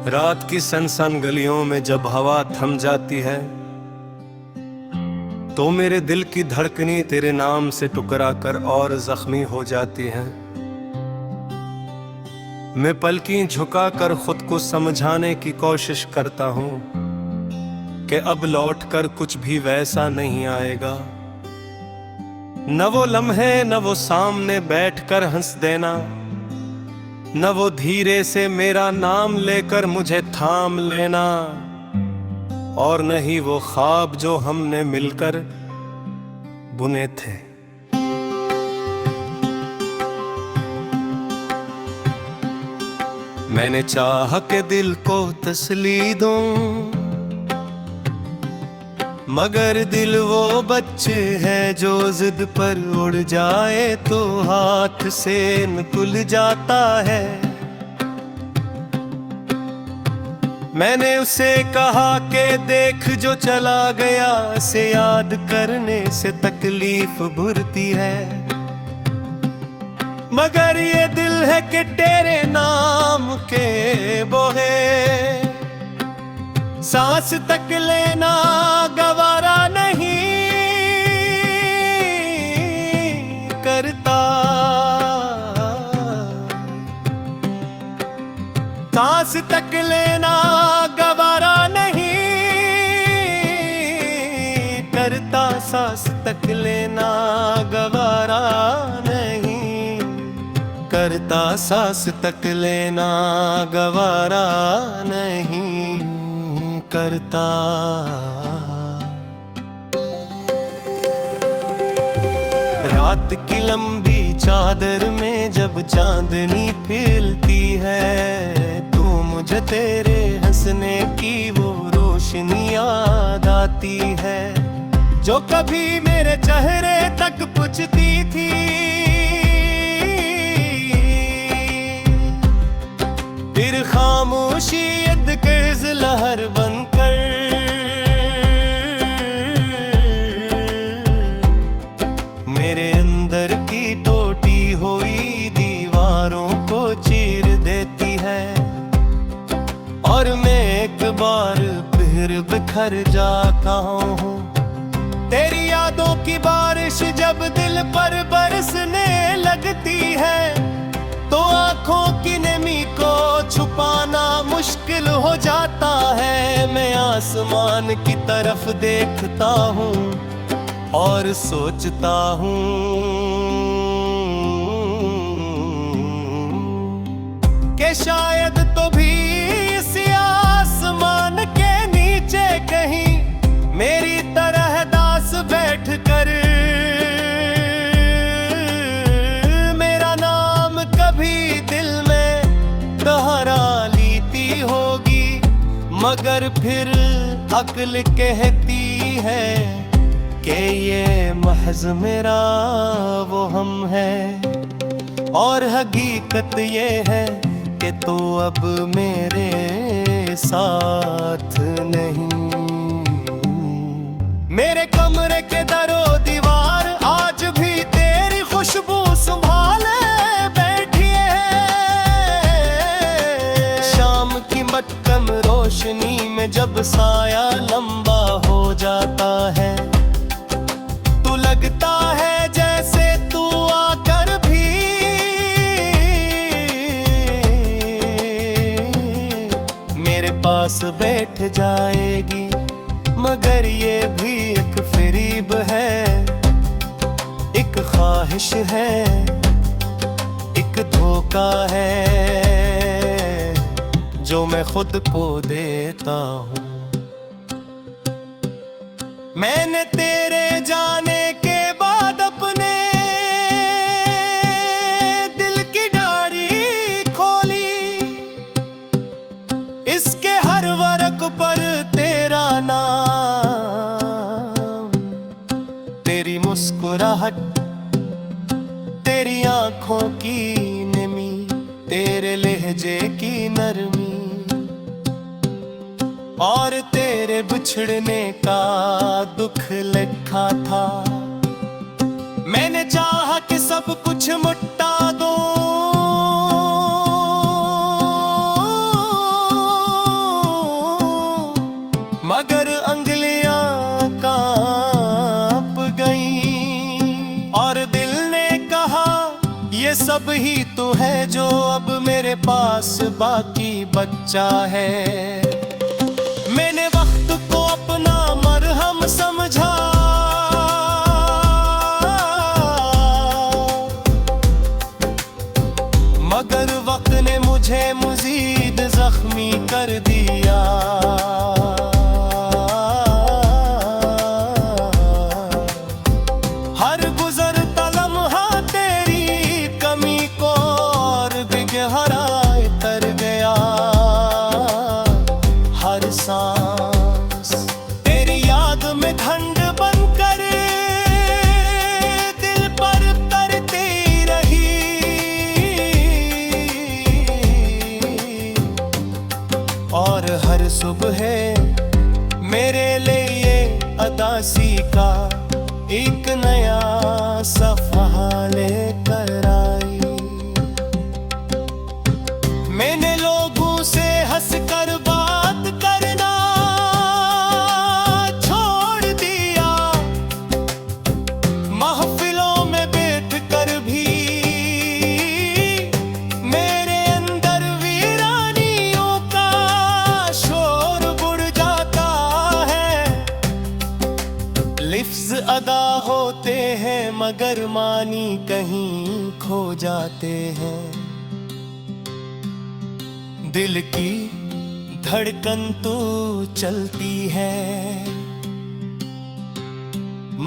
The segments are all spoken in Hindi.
रात की सनसन गलियों में जब हवा थम जाती है तो मेरे दिल की धड़कनी तेरे नाम से टुकरा कर और जख्मी हो जाती है। मैं पलकी झुकाकर खुद को समझाने की कोशिश करता हूं कि अब लौटकर कुछ भी वैसा नहीं आएगा। न वो लम्हे, न वो सामने बैठकर हंस देना, न वो धीरे से मेरा नाम लेकर मुझे थाम लेना, और न ही वो ख्वाब जो हमने मिलकर बुने थे। मैंने चाहा कि दिल को तसल्ली दूं, मगर दिल वो बच्चे है जो जिद पर उड़ जाए तो हाथ से निकल जाता है। मैंने उसे कहा कि देख जो चला गया से याद करने से तकलीफ भुरती है, मगर ये दिल है कि तेरे नाम के बोहे सांस तक लेना गवारा नहीं करता। सांस तक लेना गवारा नहीं करता, सांस तक लेना गवारा नहीं करता, सांस तक लेना गवारा नहीं करता। रात की लंबी चादर में जब चांदनी फैलती है तो मुझे तेरे हंसने की वो रोशनी याद आती है जो कभी मेरे चेहरे तक पुछती थी। फिर खामोशी कर्ज लहर बनकर मेरे अंदर की टूटी हुई दीवारों को चीर देती है, और मैं एक बार फिर बिखर जाता हूँ। तेरी यादों की बारिश जब दिल पर बरसने लगती है तो आंखों की नमी को छुपाना मुश्किल हो जाता है। मैं आसमान की तरफ देखता हूँ और सोचता हूँ कि शायद तो भी इस आसमान के नीचे कहीं मेरी तरह दास बैठ कर मेरा नाम कभी दिल में दोहरा लीती होगी, मगर फिर अक्ल कहती है कि ये महज मेरा वो हम है, और हकीकत ये है कि तो अब मेरे साथ नहीं। मेरे कमरे के दरो दीवार आज भी तेरी खुशबू संभाले बैठी है। शाम की मटकम रोशनी में जब साया लंबा हो जाता है तो लगता है जैसे तू आकर भी मेरे पास बैठ जाएगी, मगर ये भी एक फरीब है, एक ख्वाहिश है, एक धोखा है जो मैं खुद को देता हूँ। मैंने तेरे जाने के बाद अपने दिल की डायरी खोली, इसके हर वर्क पर तेरा नाम, तेरी मुस्कुराहट, तेरी आंखों की नमी, तेरे लहजे की नरमी, और तेरे बिछड़ने का दुख लिखा था। मैंने चाहा कि सब कुछ मिटा दूं, मगर अंगलियां कांप गईं और दिल ने कहा ये सब ही तो है जो अब मेरे पास बाकी बचा है। मैंने वक्त को अपना मरहम समझा, मगर वक्त ने मुझे मजीद जख्मी कर दिया। हर गुजरता लम्हा तेरी कमी को और भी गहराई कर गया। हर सांस तेरी याद में घंट बनकर दिल पर तरती रही। और हर सुबह मेरे लिए अदासी का एक नया सफ़हा लेकर आई। मैंने लोगों से हंसकर बात करना छोड़ दिया, महफिलों में बैठकर भी मेरे अंदर वीरानियों का शोर बुढ़ जाता है। लिफ्ज़ अदा होते हैं मगर मानी कहीं खो जाते हैं। दिल की धड़कन तो चलती है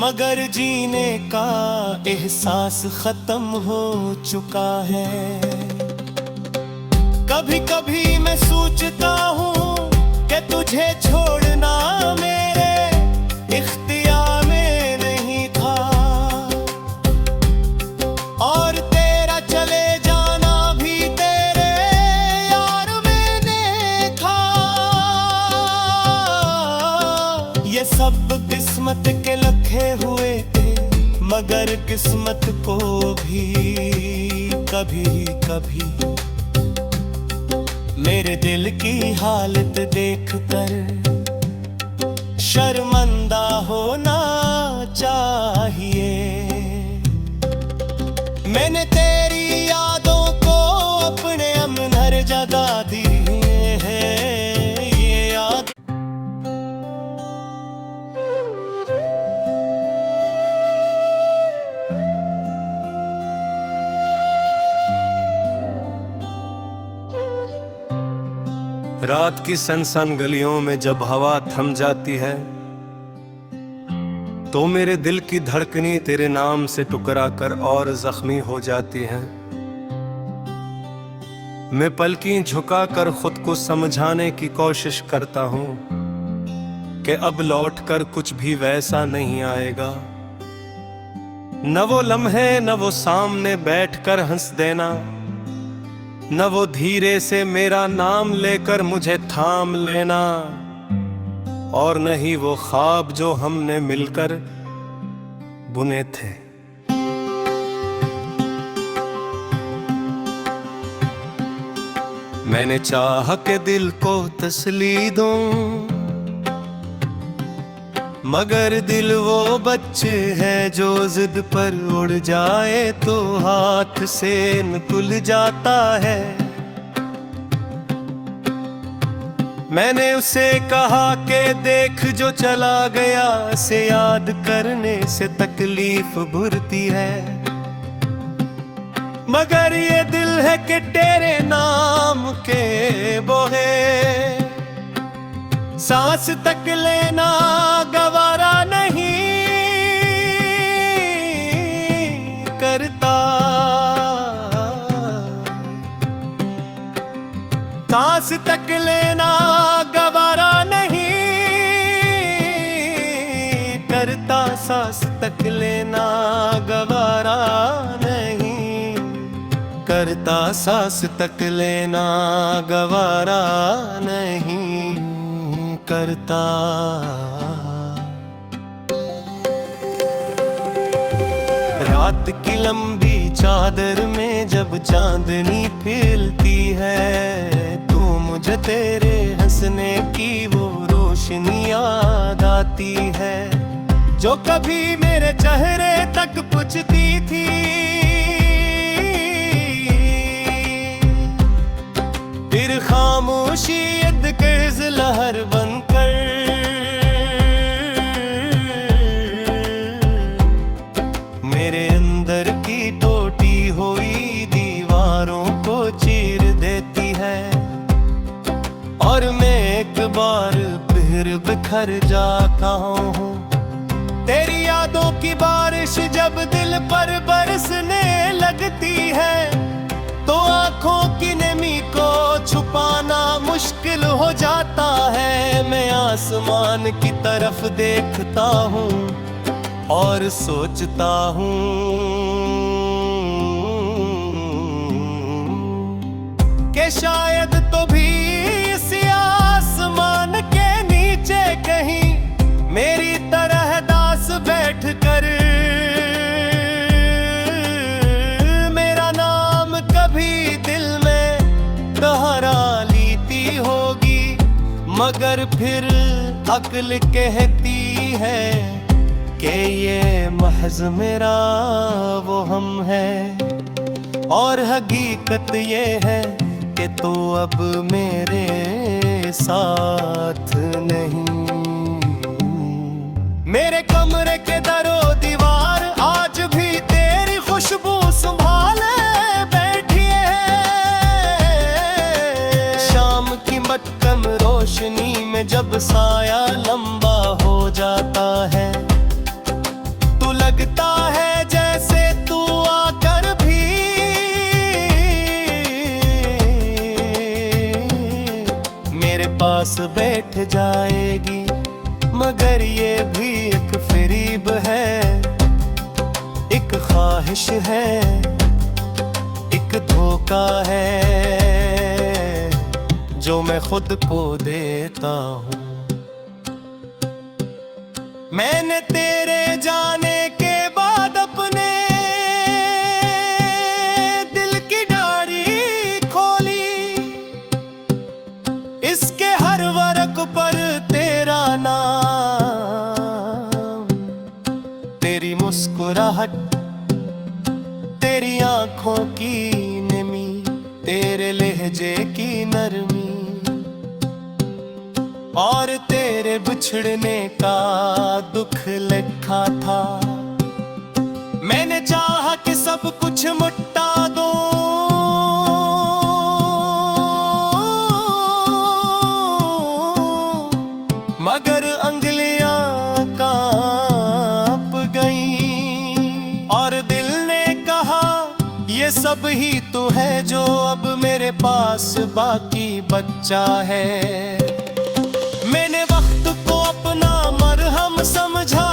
मगर जीने का एहसास खत्म हो चुका है। कभी कभी मैं सोचता हूँ कि तुझे छोड़ना मेरे इख्तियार में नहीं था और तेरा चले जाना भी तेरे यार में देखा। ये सब किस्मत के लिखे हुए थे मगर किस्मत को भी कभी कभी मेरे दिल की हालत देखकर शर्मिंदा होना चाहिए। मैंने तेरी यादों को अपने अमन हर जगह दी है। ये याद रात की सनसन गलियों में जब हवा थम जाती है तो मेरे दिल की धड़कनी तेरे नाम से टुकरा कर और जख्मी हो जाती है। मैं पलकें झुकाकर खुद को समझाने की कोशिश करता हूँ कि अब लौटकर कुछ भी वैसा नहीं आएगा। न वो लम्हे, न वो सामने बैठकर हंस देना, न वो धीरे से मेरा नाम लेकर मुझे थाम लेना, और न ही वो ख्वाब जो हमने मिलकर बुने थे। मैंने चाहा कि दिल को तसल्ली दूं मगर दिल वो बच्चे है जो जिद पर उड़ जाए तो हाथ से निकल जाता है। मैंने उसे कहा कि देख जो चला गया से याद करने से तकलीफ भुरती है, मगर ये दिल है कि तेरे नाम के बोहे सांस तक लेना गवारा नहीं करता। सांस तक लेना गवारा नहीं करता, सांस तक लेना गवारा नहीं करता, सांस तक लेना गवारा नहीं करता। रात की लंबी चादर में जब चांदनी फैलती है तो मुझे तेरे हंसने की वो रोशनी रोशनी याद आती है, जो कभी मेरे चेहरे तक पुछती थी। फिर खामोशी इर्द-गिर्द लहर बनकर मेरे अंदर की टूटी हुई दीवारों को चीर देती है, और मैं एक बार फिर बिखर जाता हूँ। तेरी यादों की बारिश जब दिल पर बरसने लगती है, तो आंखों की नमी को छुपाना मुश्किल हो जाता है। मैं आसमान की तरफ देखता हूँ और सोचता हूँ कि शायद तो भी इस आसमान के नीचे कहीं मेरी तरह दास बैठकर मेरा नाम कभी दिल में दोहरा लेती होगी। मगर फिर अक्ल कहती है कि ये महज मेरा वो हम है, और हकीकत ये है कि तू अब मेरे साथ नहीं। मेरे कमरे के दरो दीवार आज भी तेरी खुशबू संभाले बैठी है। शाम की मटकम रोशनी में जब साया लंबा हो जाता है, तो लगता है जैसे तू आकर भी मेरे पास बैठ जाएगी। मगर ये भी एक फरीब है, एक ख्वाहिश है, एक धोखा है जो मैं खुद को देता हूँ। मैंने तेरे जाने के बाद अपने दिल की डायरी खोली, इसके हर वर्क पर तेरा नाम, तेरी मुस्कुराहट, तेरी आंखों की नमी, तेरे लहजे की नरमी, और तेरे बिछड़ने का दुख लिखा था। मैंने चाहा कि सब कुछ मिटा दूं, मगर अंगलियां कांप गईं, और दिल ने कहा ये सब ही तो है जो अब मेरे पास बाकी बचा है। मैंने वक्त को अपना मरहम समझा,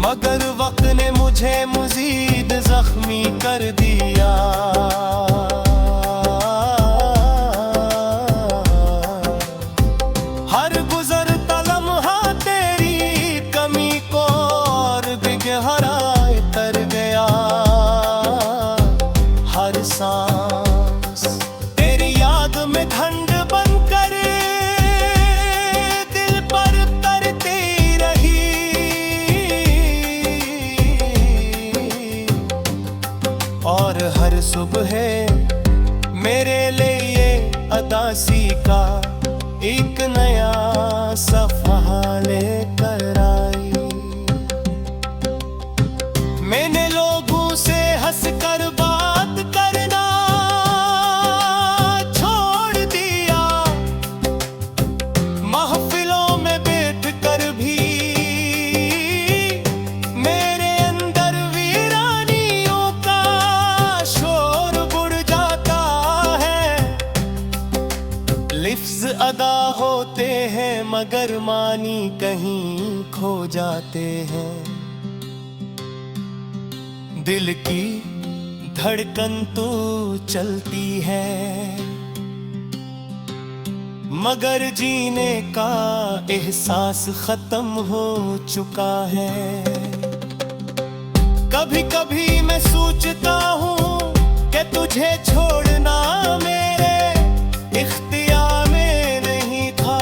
मगर वक्त ने मुझे मजीद जख्मी कर दिया। हर गुजरता लम्हा तेरी कमी को और भी गहराई तर गया। हर सांस तेरी याद में ठंड बनकर दिल पर तरती रही, और हर सुबह मेरे लिए अदासी का एक नया सफ़ा लेकर आई। मैंने लोगों से हंसकर बात करना छोड़ दिया, महफिलों में बैठकर भी मेरे अंदर वीरानियों का शोर बुढ़ जाता है। लिफ्ज़ अदा होते हैं मगर मानी कहीं खो जाते हैं। दिल की धड़कन तो चलती है, मगर जीने का एहसास खत्म हो चुका है। कभी कभी मैं सोचता हूँ कि तुझे छोड़ना मेरे इख्तियार में नहीं था,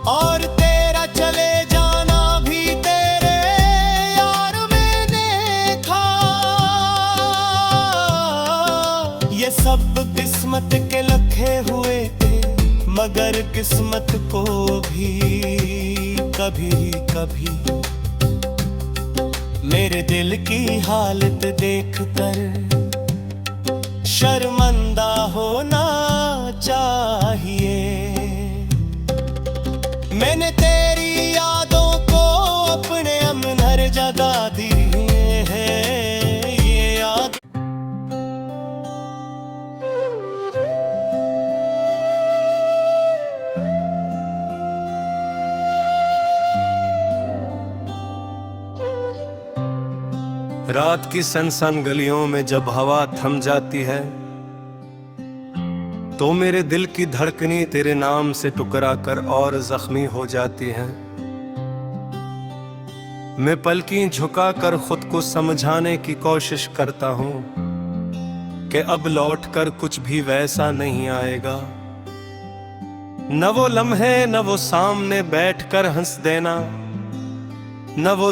और तेरा चले जाना भी तेरे यार में देखा। ये सब किस्मत के लिखे हुए थे, मगर किस्मत को भी कभी कभी मेरे दिल की हालत देखकर शर्मिंदा होना चाहिए। मैंने तेरी यादों को अपने अमन हर जगह दी है, ये याद रात की सनसन गलियों में जब हवा थम जाती है, तो मेरे दिल की धड़कनी तेरे नाम से टुकरा कर और जख्मी हो जाती है। मैं पलकी झुका कर खुद को समझाने की कोशिश करता हूँ कि अब लौट कर कुछ भी वैसा नहीं आएगा। न वो लम्हे, न वो सामने बैठकर हंस देना, न वो